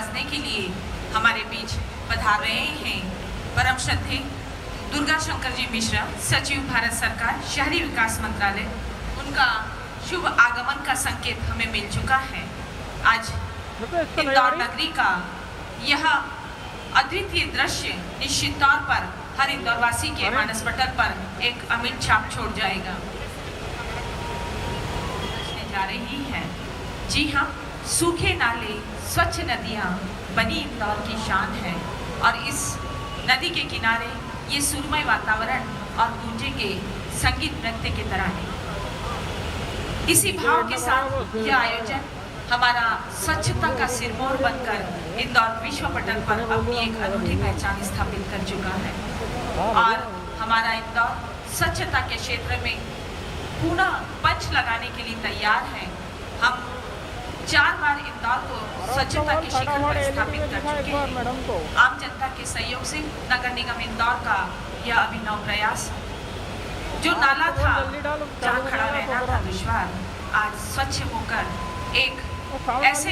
नवाजने के लिए हमारे बीच पधार रहे हैं परम श्रद्धेय दुर्गा शंकर जी मिश्रा, सचिव भारत सरकार शहरी विकास मंत्रालय। उनका शुभ आगमन का संकेत हमें मिल चुका है। आज इंदौर नगरी का यह अद्वितीय दृश्य निश्चित तौर पर हर इंदौरवासी के मानस पटल पर एक अमिट छाप छोड़ जाएगा। जा रही है, जी हाँ, सूखे नाले, स्वच्छ नदियाँ बनी इंदौर की शान है और इस नदी के किनारे ये सुरमय वातावरण और गूंजेंगे संगीत नृत्य की तरह है। इसी भाव के साथ यह आयोजन हमारा स्वच्छता का सिरमौर बनकर इंदौर विश्व पटल पर अपनी एक अनूठी पहचान स्थापित कर चुका है और हमारा इंदौर स्वच्छता के क्षेत्र में पुनः पंच लगाने के लिए तैयार है। हम 4 बार इंदौर को स्वच्छता के शिखर पर स्थापित कर चुके हैं। आम जनता के सहयोग से नगर निगम इंदौर का यह अभिनव प्रयास, जो नाला था जहाँ खड़ा रहना था दुश्वार, आज स्वच्छ होकर एक ऐसे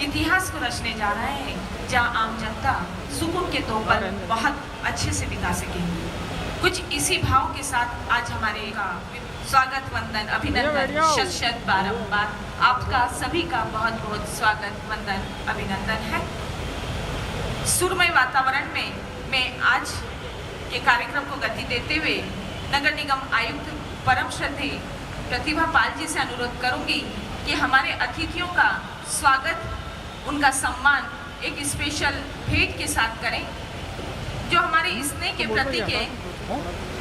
इतिहास को रचने जा रहे हैं जहाँ आम जनता सुकून के तौर पर बहुत अच्छे से बिता सकेंगे। कुछ इसी भाव के साथ आज हमारे का स्वागत वंदन अभिनंदन शत शत बारंबार आपका सभी का बहुत बहुत स्वागत वंदन अभिनंदन है। सुरमय वातावरण में मैं आज के कार्यक्रम को गति देते हुए नगर निगम आयुक्त परम श्रद्धेय प्रतिभा पाल जी से अनुरोध करूंगी कि हमारे अतिथियों का स्वागत, उनका सम्मान एक स्पेशल भेंट के साथ करें जो हमारे स्नेह के प्रतीक है।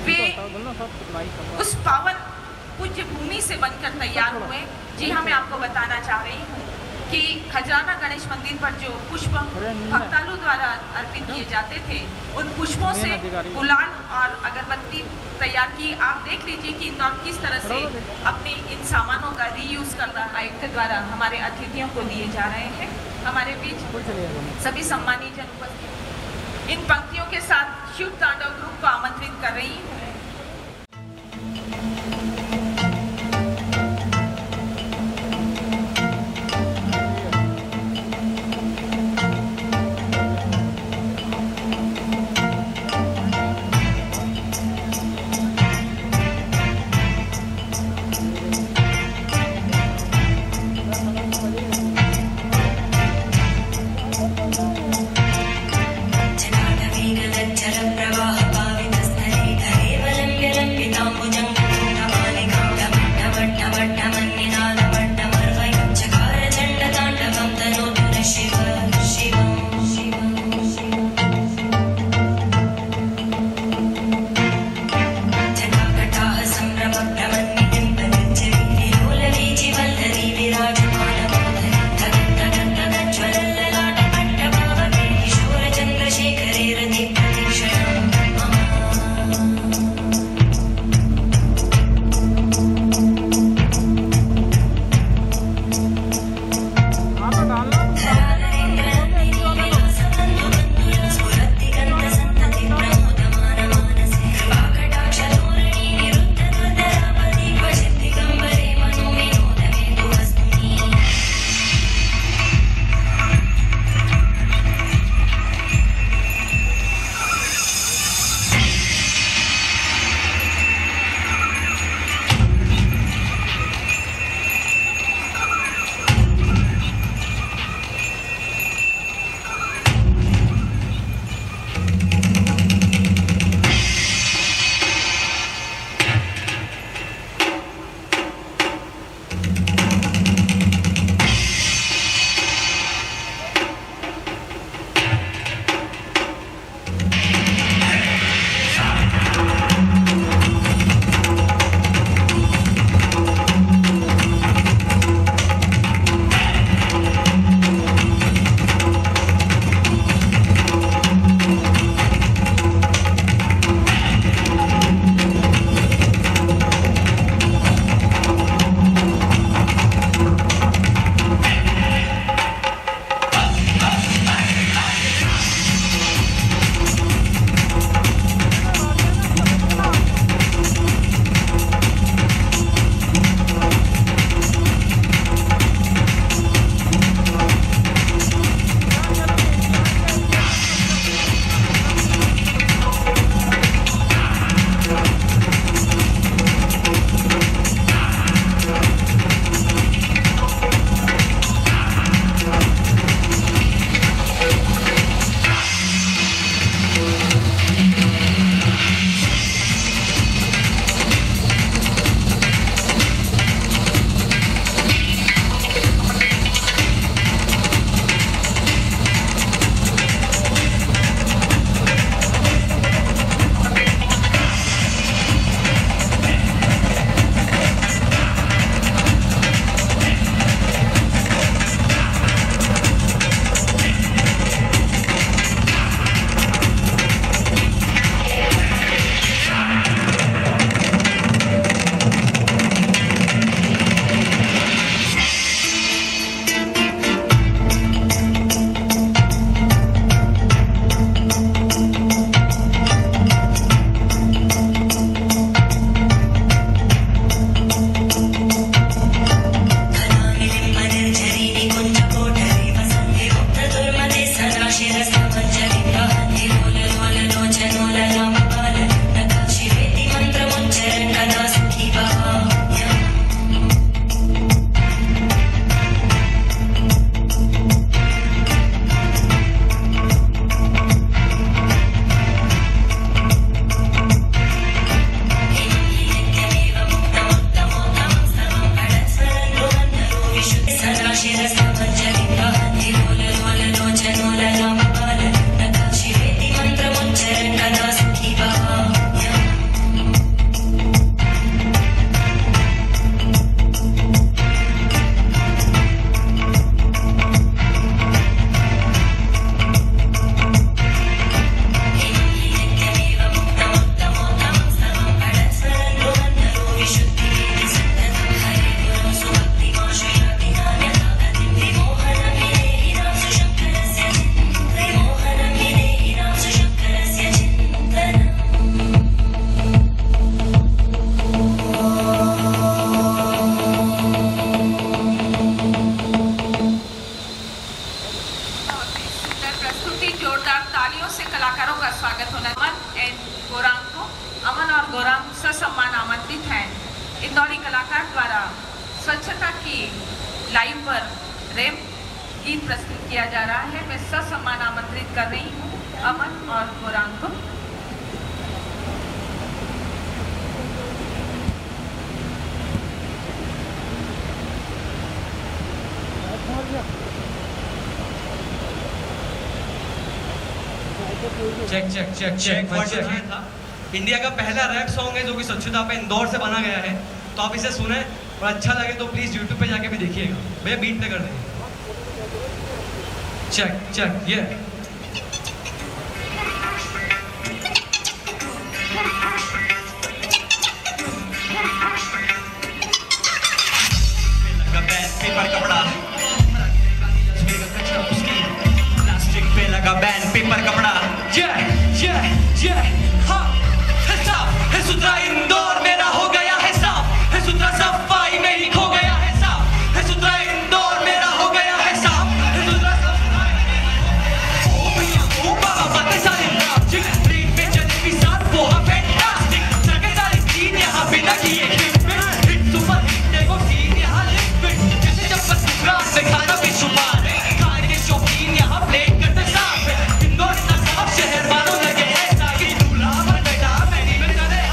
वे उस पावन पूज्य भूमि से बनकर तैयार हुए। जी हाँ, मैं आपको बताना चाह रही हूँ कि खजराना गणेश मंदिर पर जो पुष्प भक्तालु द्वारा अर्पित किए जाते थे, उन पुष्पों से गुलाल और अगरबत्ती तैयार की। आप देख लीजिए कि इंदौर किस तरह से अपने इन सामानों का रीयूज कर रहा आयुक्त द्वारा हमारे अतिथियों को दिए जा रहे हैं। हमारे बीच सभी सम्मानित जन उपस्थित, इन पंक्तियों के साथ शिव तांडव ग्रुप को आमंत्रित कर रही हूँ। प्रदीक्षया बहन गौरांग को अमन और गौरांग ससम्मान आमंत्रित हैं। इंदौरी कलाकार द्वारा स्वच्छता की लाइन पर रैंप गीत प्रस्तुत किया जा रहा है। मैं ससम्मान आमंत्रित कर रही हूँ अमन और गौरांग को। Check check check check check था। इंडिया का पहला रैप सॉन्ग है जो कि स्वच्छता पे इंदौर से बना गया है, तो आप इसे सुने और अच्छा लगे तो प्लीज यूट्यूब पे जाके भी देखिएगा। भैया बीट पे कर देंगे। चेक चेक ये पेपर कपड़ा प्लास्टिक पे लगा बैन पेपर कपड़ा है सुथरा इंदौर मेरा हो गया है साफ, है सुथरा सफाई में ही खो गया है साफ, है सुथरा इंदौर मेरा हो गया है साफ, है सुथरा सफाई ओ भैया ओ बाबा बातें सारी लॉजिक ट्रेन पे चले भी साथ वो है फैंटास्टिक सके सारी सीन यहाँ बिना किए हिट सुपर हिट देखो सीन यहाँ लिक्विड जैसे जब बस रात में खाना भी शुमार है खाने के शौकीन यहाँ प्लेट करते साफ है इंदौर इतना साफ शहर मानो लगे ऐसा कि दूल्हा बन बैठा मैंने में करे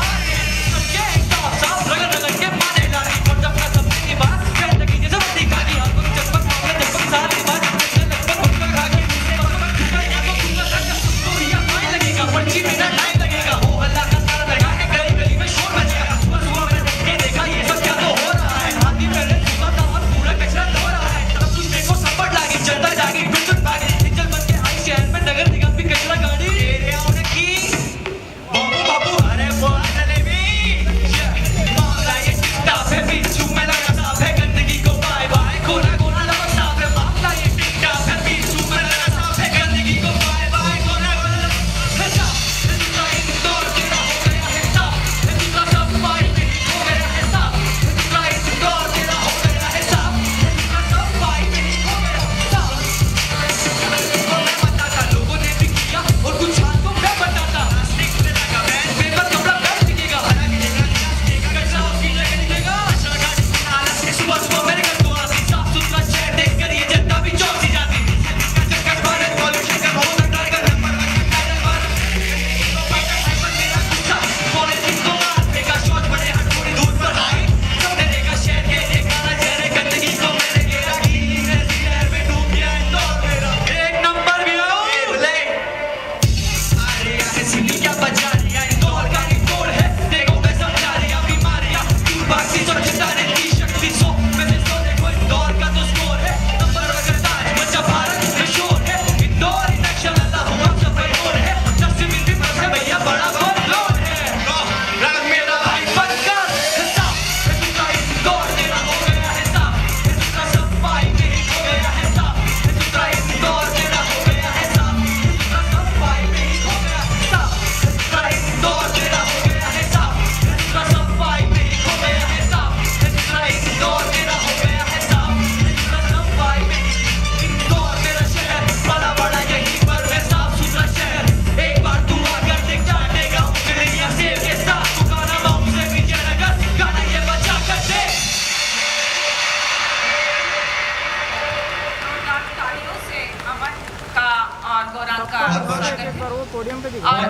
और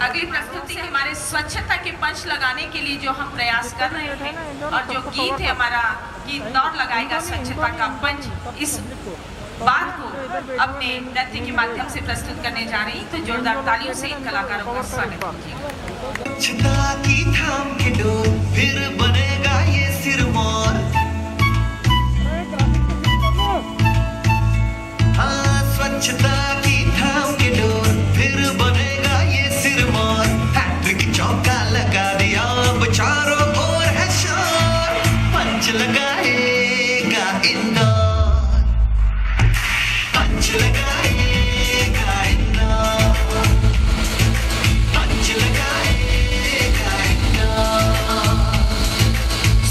अगली प्रस्तुति हमारे स्वच्छता के पंच लगाने के लिए जो हम प्रयास कर रहे हैं और जो गीत है हमारा गीत दौड़ लगाएगा स्वच्छता का पंच, इस बात को अपने नृत्य के माध्यम से प्रस्तुत करने जा रही, तो जोरदार तालियों से इन कलाकारों का स्वागत कीजिए। स्वच्छता की थाम के डोर फिर बनेगा ये सिरमौर, हाँ स्वच्छता की थाम के डोर फिर बनेगा ये सिरमौर, हैट्रिक चौका लगा दिया अब चारों ओर है शोर, पंच लगाएगा इंदौर, पंच लगाएगा इंदौर, पंच लगाएगा इंदौर,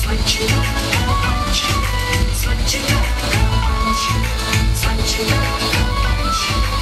स्वच्छता का पंच, स्वच्छता का पंच, स्वच्छता का पंच।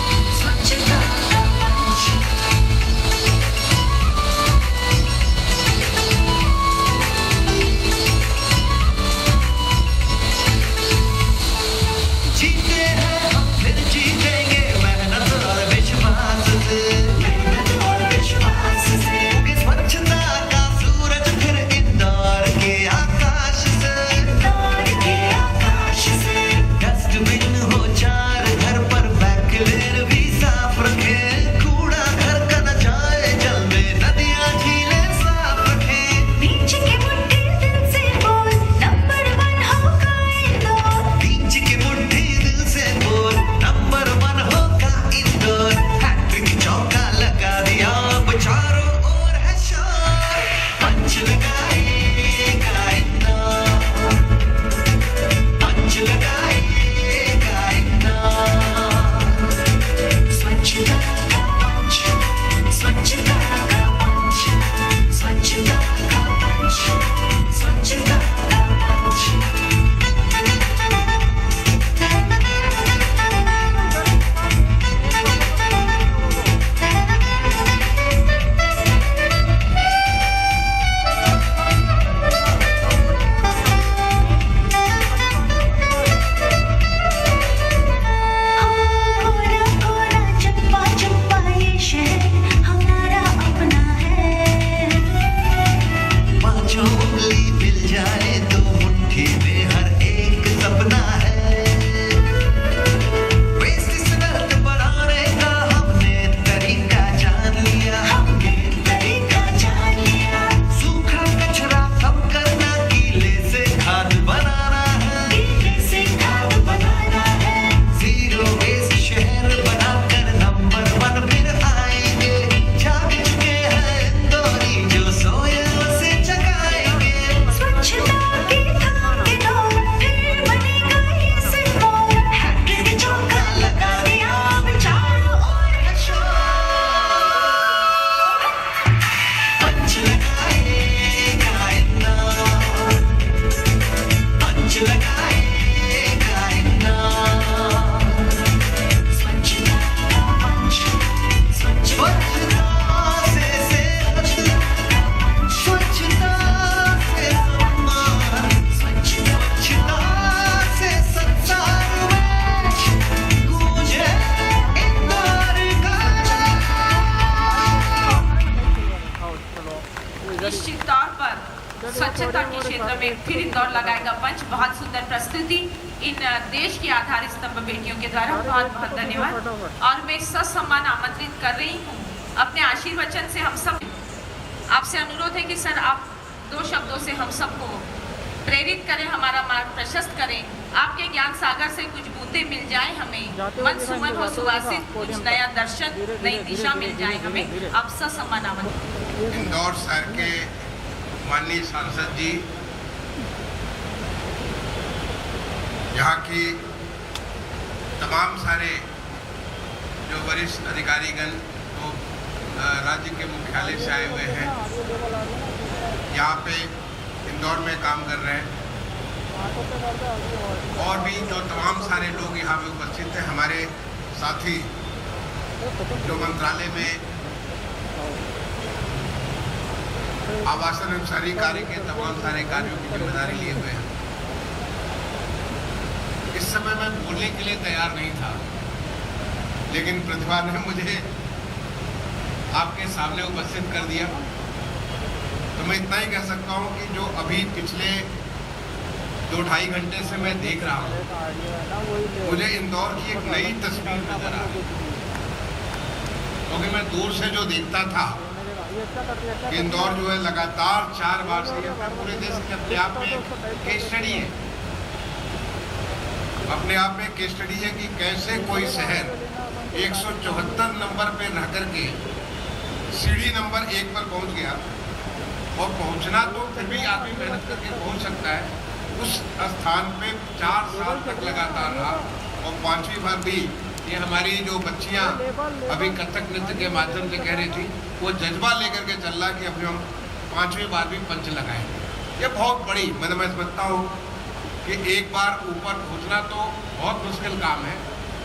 स्वच्छता के क्षेत्र में फिर इंदौर लगाएगा पंच। बहुत सुंदर प्रस्तुति इन देश की आधार स्तंभ बेटियों के द्वारा, बहुत बहुत धन्यवाद। और मैं ससम्मान आमंत्रित कर रही हूँ अपने आशीर्वचन से हम सब आपसे अनुरोध है कि सर आप 2 शब्दों से हम सबको प्रेरित करें, हमारा मार्ग प्रशस्त करें। आपके ज्ञान सागर से कुछ बूंदे मिल जाए हमें, मन सुमन हो सुवासित, कुछ नया दर्शन, नई दिशा मिल जाए हमें। आप ससम्मान आमंत्रित। इंदौर शहर के माननीय सांसद जी, यहाँ की तमाम सारे जो वरिष्ठ अधिकारीगण तो राज्य के मुख्यालय से आए हुए हैं, यहाँ पे इंदौर में काम कर रहे हैं, और भी जो तमाम सारे लोग यहाँ पे उपस्थित हैं, हमारे साथी जो मंत्रालय में आवासन एवं शहरी कार्य के तमाम सारे कार्यों की जिम्मेदारी लिए हुए हैं। इस समय मैं बोलने के लिए तैयार नहीं था, लेकिन प्रतिभा ने मुझे आपके सामने उपस्थित कर दिया। तो मैं इतना ही कह सकता हूँ कि जो अभी पिछले 2-2.5 घंटे से मैं देख रहा हूँ, मुझे इंदौर की एक नई तस्वीर नजर आ रही है। क्योंकि मैं दूर से जो देखता था कि इंदौर जो है लगातार 4 बार से पूरे देश के अपने आप में केस स्टडी है, अपने आप में केस स्टडी है कि कैसे कोई शहर 174 नंबर पे रह करके सीढ़ी नंबर 1 पर पहुंच गया। और पहुंचना तो फिर भी आदमी मेहनत करके पहुंच सकता है, उस स्थान पे 4 साल तक लगातार रहा। और 5वीं बार भी ये हमारी जो बच्चियां अभी कथक नृत्य के माध्यम से कह रही थी, वो जज्बा लेकर के चल रहा कि अभी हम 5वीं बार भी पंच लगाएंगे। ये बहुत बड़ी मैं समझता हूँ कि एक बार ऊपर पहुंचना तो बहुत मुश्किल काम है,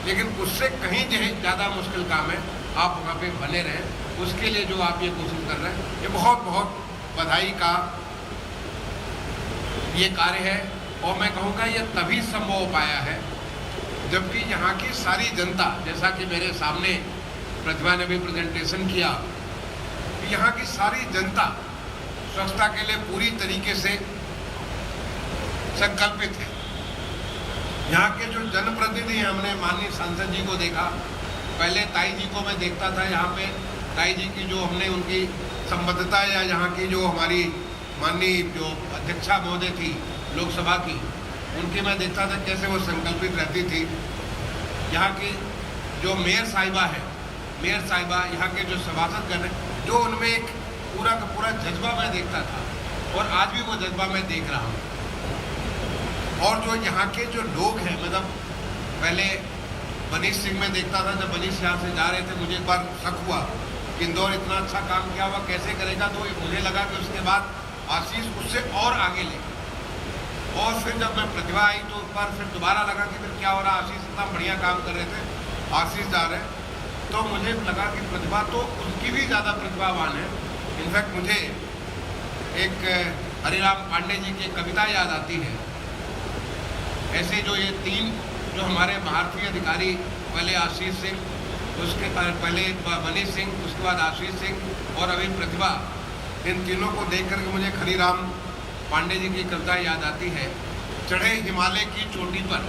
लेकिन उससे कहीं ज़्यादा मुश्किल काम है आप वहाँ पे बने रहें। उसके लिए जो आप ये कोशिश कर रहे हैं, ये बहुत बहुत बधाई का ये कार्य है। और मैं कहूँगा ये तभी संभव हो पाया है जबकि यहाँ की सारी जनता, जैसा कि मेरे सामने प्रतिभा ने भी प्रेजेंटेशन किया, कि यहाँ की सारी जनता स्वच्छता के लिए पूरी तरीके से संकल्पित है। यहाँ के जो जनप्रतिनिधि हैं, हमने माननीय सांसद जी को देखा, पहले ताई जी को मैं देखता था यहाँ पे, ताई जी की जो हमने उनकी संबद्धता या यहाँ की जो हमारी माननीय जो अध्यक्षा महोदय थी लोकसभा की, उनकी मैं देखता था कैसे वो संकल्पित रहती थी। यहाँ की जो मेयर साहिबा है, मेयर साहिबा, यहाँ के जो सभासदगण हैं, जो उनमें एक पूरा का पूरा जज्बा मैं देखता था, और आज भी वो जज्बा मैं देख रहा हूँ। और जो यहाँ के जो लोग हैं, मतलब पहले मनीष सिंह में देखता था, जब मनीष यहाँ से जा रहे थे मुझे एक बार शक हुआ कि इंदौर इतना अच्छा काम किया हुआ कैसे करेगा, तो मुझे लगा कि उसके बाद आशीष उससे और आगे ले। और फिर जब मैं प्रतिभा आई तो एक बार फिर दोबारा लगा कि फिर क्या हो रहा, आशीष इतना बढ़िया काम कर रहे थे, आशीष जा रहे हैं, तो मुझे लगा कि प्रतिभा तो उनकी भी ज़्यादा प्रतिभावान है। इनफैक्ट मुझे एक हरिराम पांडे जी की कविता याद आती है। ऐसे जो ये 3 जो हमारे भारतीय अधिकारी, पहले आशीष सिंह, उसके पहले मनीष सिंह, उसके बाद आशीष सिंह और अभी प्रतिभा, इन तीनों को देख करके मुझे हरिराम पांडे जी की कविता याद आती है। चढ़े हिमालय की चोटी पर,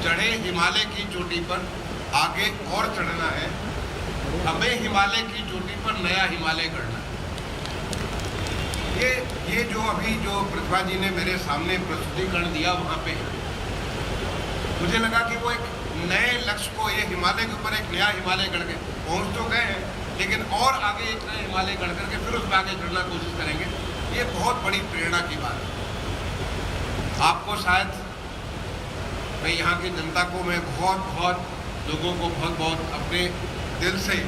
चढ़े हिमालय की चोटी पर, आगे और चढ़ना है, हमें हिमालय की चोटी पर नया हिमालय गढ़ना। ये जो अभी जो प्रतिभा जी ने मेरे सामने प्रस्तुतिकरण दिया, वहाँ पे मुझे लगा कि वो एक नए लक्ष्य को, ये हिमालय के ऊपर एक नया हिमालय गढ़ के पहुँच तो गए हैं, लेकिन और आगे एक नया हिमालय गढ़ करके फिर उस पर आगे चढ़ना कोशिश करेंगे। ये बहुत बड़ी प्रेरणा की बात है। आपको शायद, मैं यहाँ की जनता को, मैं बहुत लोगों को बहुत अपने दिल से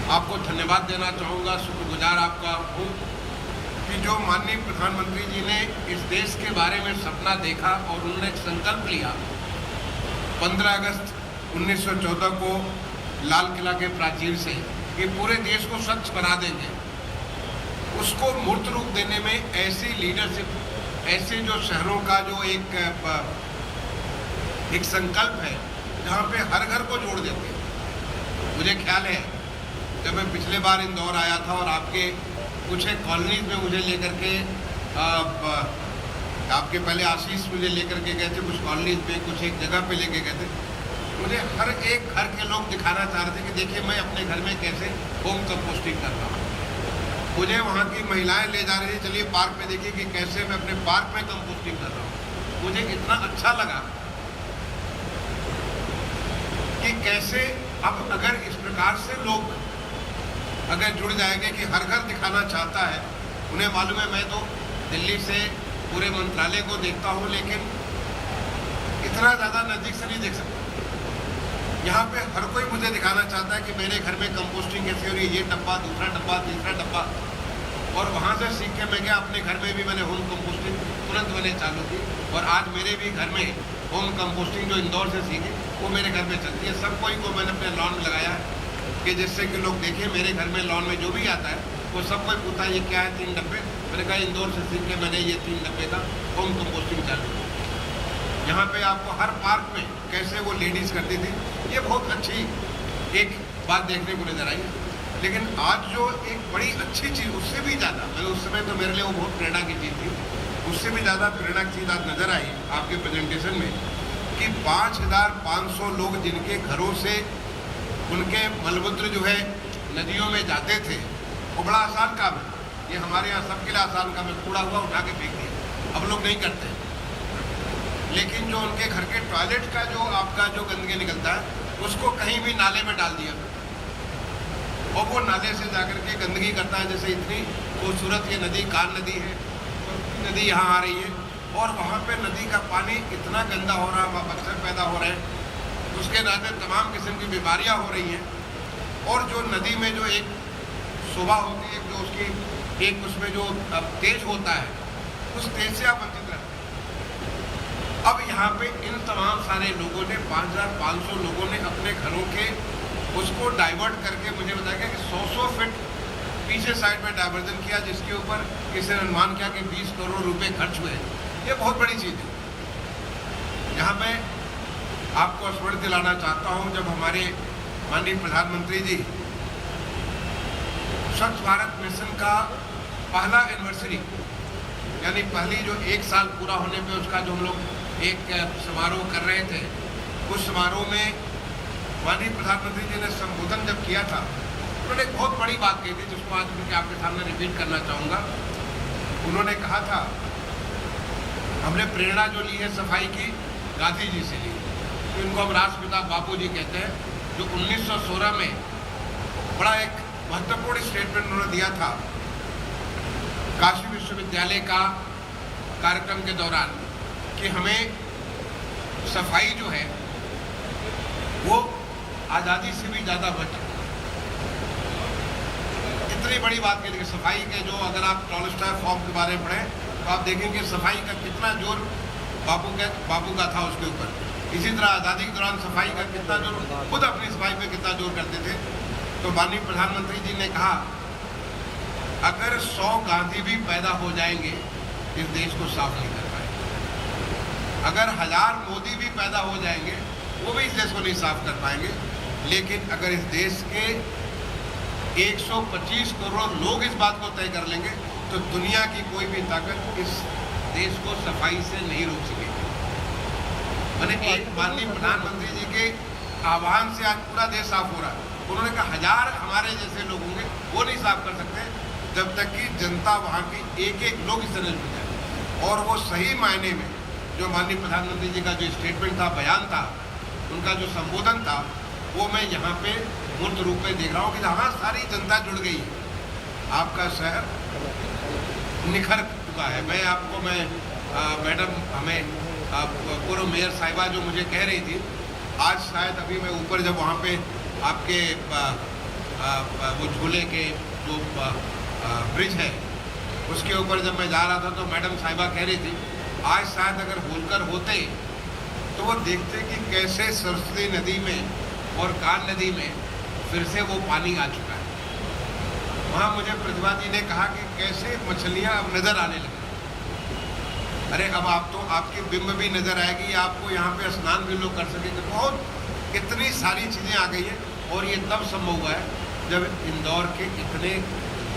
आपको धन्यवाद देना चाहूँगा, शुक्रगुजार आपका हूँ कि जो माननीय प्रधानमंत्री जी ने इस देश के बारे में सपना देखा और उन्होंने एक संकल्प लिया 15 अगस्त 1914 को लाल किला के प्राचीर से कि पूरे देश को स्वच्छ बना देंगे। उसको मूर्त रूप देने में ऐसी लीडरशिप, ऐसे जो शहरों का जो एक संकल्प है जहाँ पे हर घर को जोड़ देते हैं। मुझे ख्याल है जब मैं पिछले बार इंदौर आया था और आपके कुछ एक कॉलोनीज में मुझे लेकर के आपके पहले आशीष मुझे लेकर के गए थे, कुछ कॉलोनीज में, कुछ एक जगह पे लेके गए थे। मुझे हर एक घर के लोग दिखाना चाह रहे थे कि देखिए मैं अपने घर में कैसे होम कंपोस्टिंग कर रहा हूँ। मुझे वहाँ की महिलाएं ले जा रही थी, चलिए पार्क में देखिए कि कैसे मैं अपने पार्क में कंपोस्टिंग कर रहा हूँ। मुझे इतना अच्छा लगा कि कैसे अब अगर इस प्रकार से लोग अगर जुड़ जाएंगे कि हर घर दिखाना चाहता है। उन्हें मालूम है मैं तो दिल्ली से पूरे मंत्रालय को देखता हूँ, लेकिन इतना ज़्यादा नज़दीक से नहीं देख सकता। यहाँ पे हर कोई मुझे दिखाना चाहता है कि मेरे घर में कंपोस्टिंग कैसे हो रही है, ये डब्बा, दूसरा डब्बा, तीसरा डब्बा। और वहाँ से सीख के मैं गया अपने घर में भी मैंने होम कंपोस्टिंग तुरंत मैंने चालू की। और आज मेरे भी घर में होम कंपोस्टिंग जो इंदौर से सीखी वो मेरे घर में चलती है। सब कोई को मैंने अपने लॉन में लगाया है कि जिससे कि लोग देखें मेरे घर में लॉन में जो भी आता है वो सब कोई पूछता है ये क्या है 3 डब्बे। मैंने कहा इंदौर से सीख के मैंने ये 3 डब्बे का होम कंपोस्टिंग चालू किया। यहाँ पे आपको हर पार्क में कैसे वो लेडीज़ करती थी, ये बहुत अच्छी एक बात देखने को नजर आई। लेकिन आज जो एक बड़ी अच्छी चीज़, उससे भी ज़्यादा, मैं उस समय तो मेरे लिए वो बहुत प्रेरणा की चीज़ थी, उससे भी ज़्यादा प्रेरणा की चीज़ आज नज़र आई आपके प्रेजेंटेशन में कि 5,500 लोग जिनके घरों से उनके मलमूत्र जो है नदियों में जाते थे, वो बड़ा आसान काम है। ये हमारे यहाँ सबके लिए आसान काम है, कूड़ा हुआ उठा के फेंक दिया, अब लोग नहीं करते। लेकिन जो उनके घर के टॉयलेट का जो आपका जो गंदगी निकलता है उसको कहीं भी नाले में डाल दिया और वो नाले से जाकर के गंदगी करता है। जैसे इतनी खूबसूरत ये नदी कान नदी है, नदी यहाँ आ रही है और वहाँ पे नदी का पानी इतना गंदा हो रहा है, वहाँ मच्छर पैदा हो रहे हैं, उसके नाते तमाम किस्म की बीमारियाँ हो रही हैं। और जो नदी में जो एक शोभा होती है, जो उसकी एक उसमें जो तेज होता है, उस तेज से आप वंचित रहते हैं। अब यहाँ पे इन तमाम सारे लोगों ने 5,500 लोगों ने अपने घरों के उसको डाइवर्ट करके मुझे बताया गया कि 100 फीट पीछे साइड में डाइवर्जन किया, जिसके ऊपर किसी ने अनुमान किया कि 20 करोड़ रुपए खर्च हुए। ये बहुत बड़ी चीज़ है। यहाँ मैं आपको स्मरण दिलाना चाहता हूँ, जब हमारे माननीय प्रधानमंत्री जी स्वच्छ भारत मिशन का पहला एनिवर्सरी यानी पहली जो 1 साल पूरा होने पे उसका जो हम लोग एक समारोह कर रहे थे, उस समारोह में माननीय प्रधानमंत्री जी ने संबोधन जब किया था, उन्होंने एक बहुत बड़ी बात कही थी जिसको आज मैं आपके सामने रिपीट करना चाहूँगा। उन्होंने कहा था, हमने प्रेरणा जो ली है सफाई की गांधी जी से ली, तो इनको हम राष्ट्रपिता बापू जी कहते हैं, जो 1916 में बड़ा एक महत्वपूर्ण स्टेटमेंट उन्होंने दिया था काशी विश्वविद्यालय का कार्यक्रम के दौरान कि हमें सफाई जो है वो आज़ादी से भी ज़्यादा बचे। इतनी बड़ी बात कही कि सफाई के जो, अगर आप टॉलस्टॉय फॉर्म के बारे में पढ़ें तो आप देखेंगे सफाई का कितना जोर बापू का था उसके ऊपर। इसी तरह आज़ादी के दौरान सफाई का कितना जोर, खुद अपनी सफाई पे कितना जोर करते थे। तो माननीय प्रधानमंत्री जी ने कहा, अगर 100 गांधी भी पैदा हो जाएंगे इस देश को साफ नहीं कर पाएंगे। अगर 1000 मोदी भी पैदा हो जाएंगे वो भी इस देश को नहीं साफ कर पाएंगे। लेकिन अगर इस देश के 125 करोड़ लोग इस बात को तय कर लेंगे तो दुनिया की कोई भी ताकत इस देश को सफाई से नहीं रोक सकेगी। मैंने एक माननीय प्रधानमंत्री जी के आह्वान से आज पूरा देश साफ हो रहा है। उन्होंने कहा 1000 हमारे जैसे लोग होंगे वो नहीं साफ कर सकते जब तक कि जनता वहाँ की एक लोग इस तरह जुड़ जाए। और वो सही मायने में जो माननीय प्रधानमंत्री जी का जो स्टेटमेंट था, बयान था, उनका जो संबोधन था, वो मैं यहाँ पे मूर्त रूप में देख रहा हूँ कि जहाँ सारी जनता जुड़ गई है, आपका शहर निखर चुका है। मैं आपको मैडम हमें पूर्व मेयर साहिबा जो मुझे कह रही थी, आज शायद अभी मैं ऊपर जब वहाँ पे आपके वो झूले के जो ब्रिज है उसके ऊपर जब मैं जा रहा था तो मैडम साहिबा कह रही थी, आज शायद अगर होलकर होते तो वो देखते कि कैसे सरस्वती नदी में और कान नदी में फिर से वो पानी आ चुका है। वहाँ मुझे प्रतिभा जी ने कहा कि कैसे मछलियाँ अब नज़र आने लगी। अरे अब आप तो आपकी बिंब भी नज़र आएगी, आपको यहाँ पे स्नान भी लोग कर सकेंगे। बहुत इतनी सारी चीज़ें आ गई हैं और ये तब संभव हुआ है जब इंदौर के इतने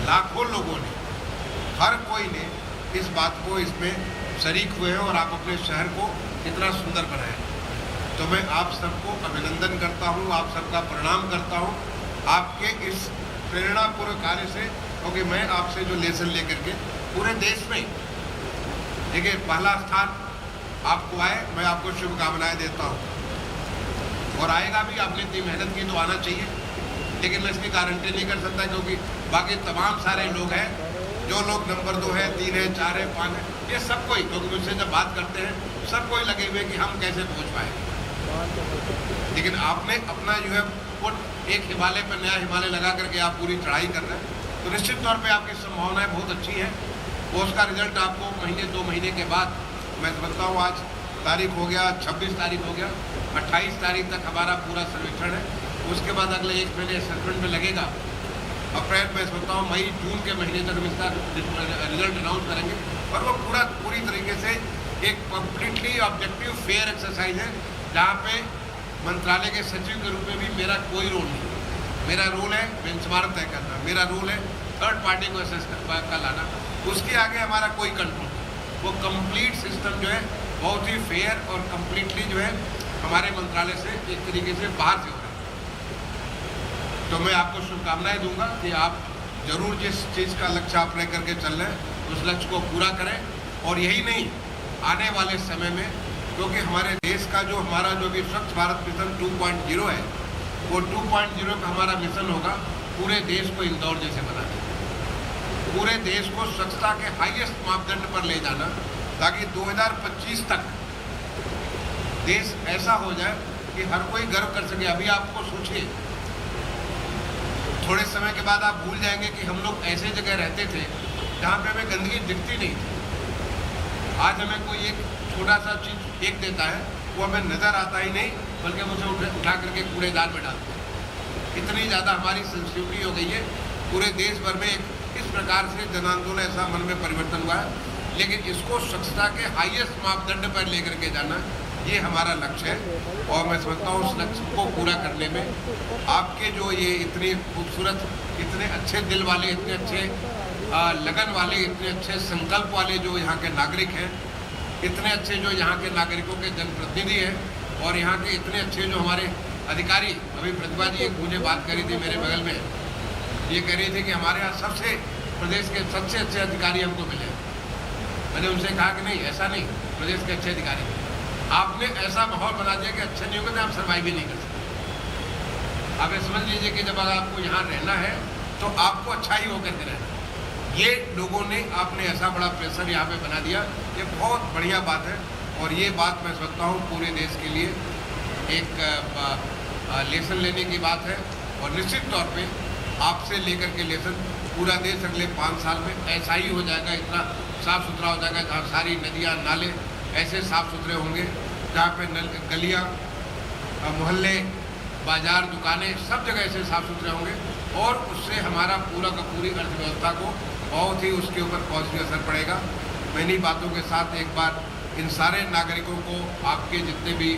लाखों लोगों ने हर कोई ने इस बात को इसमें शरीक हुए हैं और आप अपने शहर को इतना सुंदर बनाए। तो मैं आप सबको अभिनंदन करता हूँ, आप सबका प्रणाम करता हूँ आपके इस प्रेरणापूर्ण कार्य से, क्योंकि मैं आपसे जो लेसन लेकर के पूरे देश में देखिए पहला स्थान आपको आए, मैं आपको शुभकामनाएं देता हूँ और आएगा भी। आपने इतनी मेहनत की तो आना चाहिए, लेकिन मैं इसकी गारंटी नहीं कर सकता क्योंकि बाकी तमाम सारे लोग हैं, जो लोग नंबर 2 है, 3 है, 4 है, 5 है, ये सब कोई, क्योंकि मुझसे जब बात करते हैं सब कोई लगे हुए कि हम कैसे पहुँच पाए। लेकिन आपने अपना जो है वो एक हिमालय पर नया हिमालय लगा करके आप पूरी चढ़ाई कर रहे हैं, तो निश्चित तौर पे आपकी संभावनाएं बहुत अच्छी है। वो उसका रिजल्ट आपको महीने 2 महीने के बाद, मैं समझता हूँ आज तारीख हो गया 26 तारीख हो गया, 28 तारीख तक हमारा पूरा सर्वेक्षण है। उसके बाद अगले 1 महीने असेसमेंट में लगेगा। अप्रैल में समझता हूँ मई जून के महीने तक हम इसका रिजल्ट अनाउंस करेंगे और वो पूरी तरीके से एक कम्प्लीटली ऑब्जेक्टिव फेयर एक्सरसाइज है, जहाँ पे मंत्रालय के सचिव के रूप में भी मेरा कोई रोल नहीं। मेरा रोल है बेंचमार्क तय करना, मेरा रोल है थर्ड पार्टी को असेस कर लाना, उसके आगे हमारा कोई कंट्रोल नहीं। वो कंप्लीट सिस्टम जो है बहुत ही फेयर और कंप्लीटली जो है हमारे मंत्रालय से एक तरीके से बाहर से हो रहा है। तो मैं आपको शुभकामनाएं दूंगा कि आप जरूर जिस चीज़ का लक्ष्य आप रह करके चल रहे हैं उस लक्ष्य को पूरा करें। और यही नहीं, आने वाले समय में, क्योंकि हमारे देश का जो हमारा जो भी स्वच्छ भारत मिशन 2.0 है, वो 2.0 का हमारा मिशन होगा पूरे देश को इंदौर जैसे बनाना, पूरे देश को स्वच्छता के हाईएस्ट मापदंड पर ले जाना, ताकि 2025 तक देश ऐसा हो जाए कि हर कोई गर्व कर सके। अभी आपको सोचिए, थोड़े समय के बाद आप भूल जाएंगे कि हम लोग ऐसे जगह रहते थे जहाँ पे हमें गंदगी दिखती नहीं थी। आज हमें कोई एक छोटा सा चीज़ फेंक देता है, वो हमें नज़र आता ही नहीं, बल्कि हम उसे उठा करके कूड़ेदान में डालते हैं। इतनी ज़्यादा हमारी संस्कृति हो गई है। पूरे देश भर में एक इस प्रकार से जन आंदोलन ऐसा मन में परिवर्तन हुआ है, लेकिन इसको स्वच्छता के हाईएस्ट मापदंड पर लेकर के जाना, ये हमारा लक्ष्य है। और मैं समझता हूँ उस लक्ष्य को पूरा करने में आपके जो ये इतनी खूबसूरत, इतने अच्छे दिल वाले, इतने अच्छे लगन वाले, इतने अच्छे संकल्प वाले जो यहाँ के नागरिक हैं, इतने अच्छे जो यहाँ के नागरिकों के जनप्रतिनिधि हैं, और यहाँ के इतने अच्छे जो हमारे अधिकारी, अभी प्रतिभा जी एक मुझे बात करी थी मेरे बगल में, ये कह रही थी कि हमारे यहाँ प्रदेश के सबसे अच्छे अधिकारी हमको मिले। मैंने उनसे कहा कि नहीं, ऐसा नहीं, प्रदेश के अच्छे अधिकारी आपने ऐसा माहौल बना दिया कि अच्छा नहीं होगा तो आप सर्वाइव भी नहीं कर सकते। आप ये समझ लीजिए कि जब अगर आपको यहाँ रहना है तो आपको अच्छा ही होकर के रहना है। ये लोगों ने आपने ऐसा बड़ा प्रेशर यहाँ पे बना दिया, ये बहुत बढ़िया बात है। और ये बात मैं समझता हूँ पूरे देश के लिए एक लेसन लेने की बात है। और निश्चित तौर पे आपसे लेकर के लेसन पूरा देश अगले 5 साल में ऐसा ही हो जाएगा, इतना साफ़ सुथरा हो जाएगा, जहाँ सारी नदियाँ नाले ऐसे साफ़ सुथरे होंगे, जहाँ पे गलियाँ, मोहल्ले, बाजार, दुकानें सब जगह ऐसे साफ़ सुथरे होंगे। और उससे हमारा पूरा का पूरी अर्थव्यवस्था को बहुत ही उसके ऊपर पॉजिटिव असर पड़ेगा। मैं इन्हीं बातों के साथ एक बार इन सारे नागरिकों को, आपके जितने भी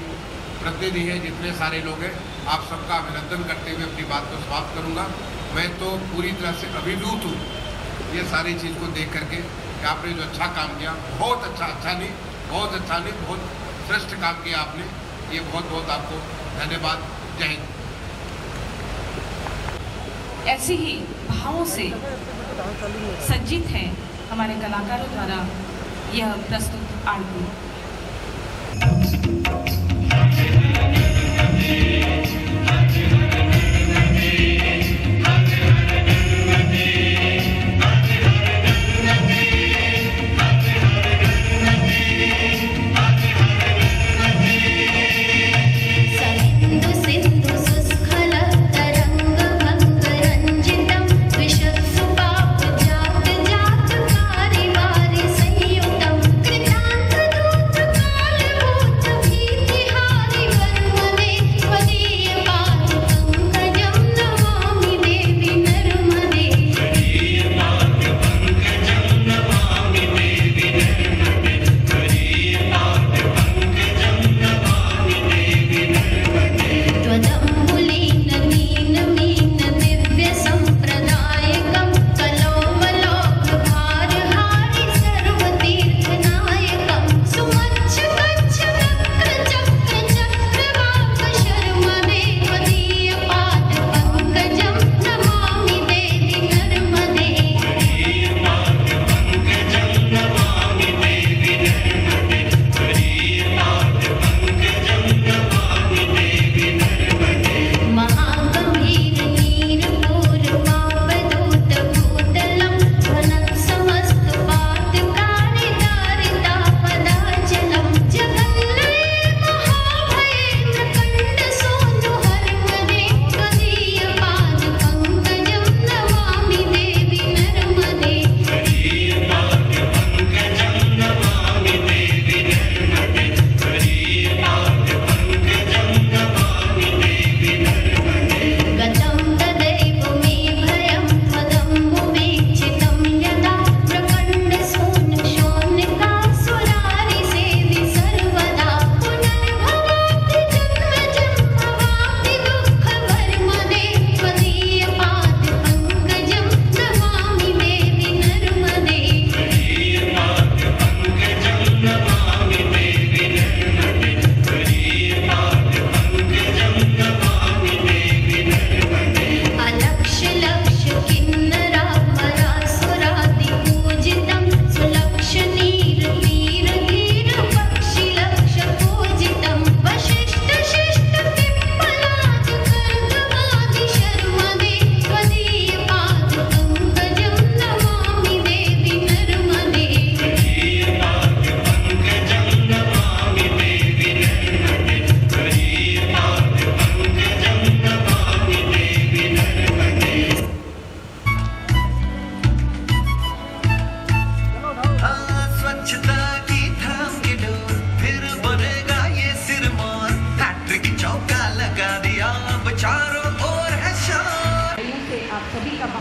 प्रतिनिधि हैं, जितने सारे लोग हैं, आप सबका अभिनंदन करते हुए अपनी बात को समाप्त करूँगा। मैं तो पूरी तरह से अभिभूत हूँ ये सारी चीज़ को देख करके कि आपने जो अच्छा काम किया, बहुत अच्छा नहीं, बहुत अच्छा नहीं, बहुत श्रेष्ठ काम किया आपने। ये बहुत बहुत आपको धन्यवाद। जय हिंद। ऐसे ही भावों से सज्जित हैं हमारे कलाकारों द्वारा यह प्रस्तुत आरती। कृतांत दूत काल भूत भीति हारि वर्म में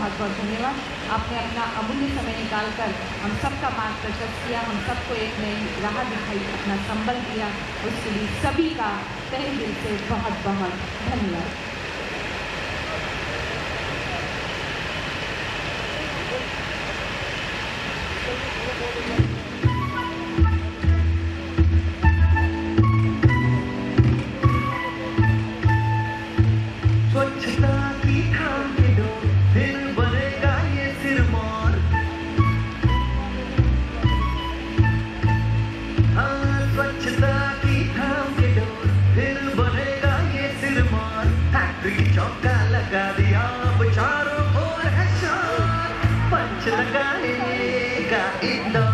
बहुत बहुत धन्यवाद। आपने अपना अमूल्य समय निकालकर हम सबका मार्गदर्शन किया, हम सबको एक नई राह दिखाई, अपना संबल दिया, उसके लिए सभी का तहे दिल से बहुत बहुत धन्यवाद। स्वच्छता की थाम के डोर फिर बनेगा ये सिरमौर। हाँ, स्वच्छता की थाम के डोर फिर बनेगा ये सिरमौर। फैक्ट्री चौका लगा दिया, अब चारों ओर है शोर। पंच लगाएगा इंदौर।